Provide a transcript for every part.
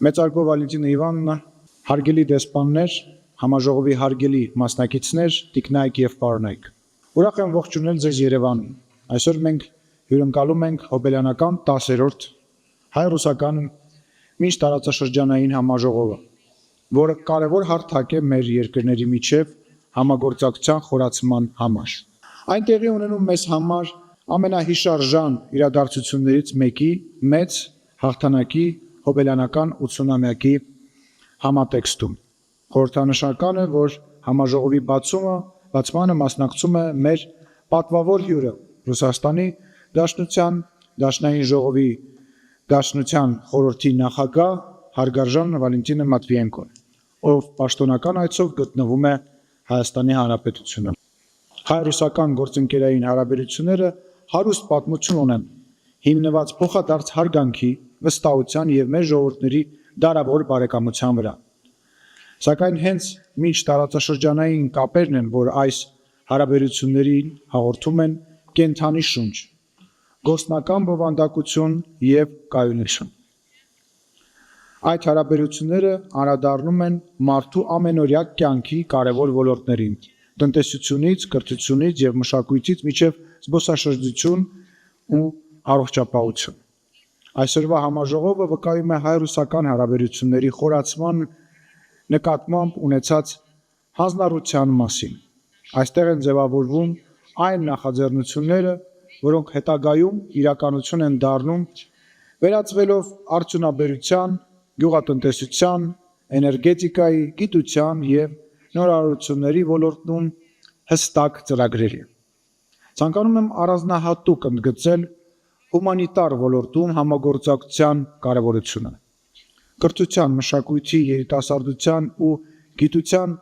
Մեծարգո Վալենտինա Իվանովնա, հարգելի դեսպաններ, համաժողովի հարգելի մասնակիցներ, տիկնայք եւ պարոնայք։ Ուրախ եմ ողջունել ձեզ Երևանում։ Այսօր մենք հյուրընկալում ենք հոբելյանական 10-րդ հայ-ռուսական մինչ տարածաշրջանային համաժողովը, որը կարևոր հարթակ է մեր երկրների միջև համագործակցության խորացման համար։ Այն տեղի ունենում մեզ համար ամենահիշարժան իրադարձություններից մեկի մեծ հաղթանակի հոբելյանական 80-ամյակի համատեքստում։ Խորհրդանշական է, որ համաժողովի բացմանը մասնակցում է մեր պատվավոր հյուրը Ռուսաստանի Դաշնության, Դաշնային ժողովի Դաշնության խորհրդի նախագահ հարգարժան Վալենտինա Մատվիենկոն, ով պաշտոնական այցով գտնվում է Հայաստանի Հանրապետությունում։ Հայ-ռուսական գործընկերային հարաբերությունները հարուստ պատմություն ունեն, հիմնված փոխադարձ հարգանքի, վստահության եւ մեր ժողովուրդների դարավոր բարեկամության վրա։ Սակայն հենց մինչ տարածաշրջանային կապերն են, որ այս հարաբերություններին հաղորդում են կենթանի շունչ, գործնական բովանդակություն եւ կայունություն։ Այդ հարաբերությունները անդրադառնում են մարդու ամենօրյա կյանքի կարևոր ոլորտներին՝ տնտեսությունից, կրթությունից եւ մշակույթից մինչեւ զբոսաշրջություն ու առողջապահություն։ Այսօրվա համաժողովը վկայում է հայ-ռուսական հարաբերությունների խորացման նկատմամբ ունեցած հանձնառության մասին։ Այստեղ են ձևավորվում այն նախաձեռնությունները, որոնք հետագայում իրականություն են դառնում, վերածվելով արդյունաբերության, գյուղատնտեսության, էներգետիկայի, գիտության եւ նորարարությունների ոլորտում հստակ ծրագրերի։ Ցանկանում եմ առանձնահատուկ ընդգծել հումանիտար ոլորտում համագործակցության կարևորությունը։ Կրթության, մշակույթի, երիտասարդության ու գիտության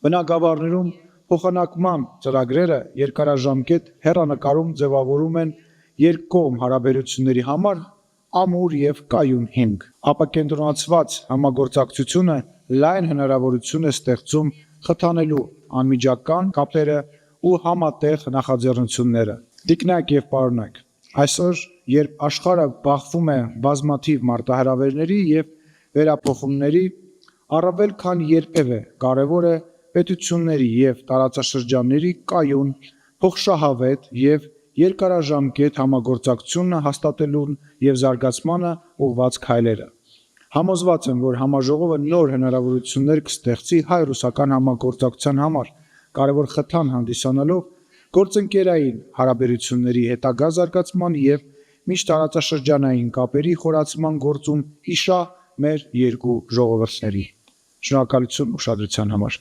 բնագավառներում փոխանակման ծրագրերը երկարաժամկետ հեռանկարում ձևավորում են երկկողմ հարաբերությունների համար ամուր եւ կայուն հիմք։ Ապակենտրոնացված համագործակցությունը լայն հնարավորություն է ստեղծում խթանելու անմիջական կապերը ու համատեղ նախաձեռնությունները։ Տիկնայք եւ պարոնայք, այսօր, երբ աշխարհը բախվում է բազմաթիվ մարտահրավերների եւ վերափոխումների, առավել քան երբևէ կարևոր է պետությունների եւ տարածաշրջանների կայուն, փոխշահավետ եւ երկարաժամկետ համագործակցությունը հաստատելուն եւ զարգացմանը ուղղված քայլերը։ Համոզված եմ, որ համաժողովը նոր հնարավորություններ կստեղծի հայ-ռուսական համագործակցության համար, կարևոր խթան հանդիսանալով գործընկերային հարաբերությունների հետագա զարգացման եւ միջտարածաշրջանային կապերի խորացման գործում իշա մեր երկու ժողովուրդների։ Շնորհակալություն ուշադրության համար։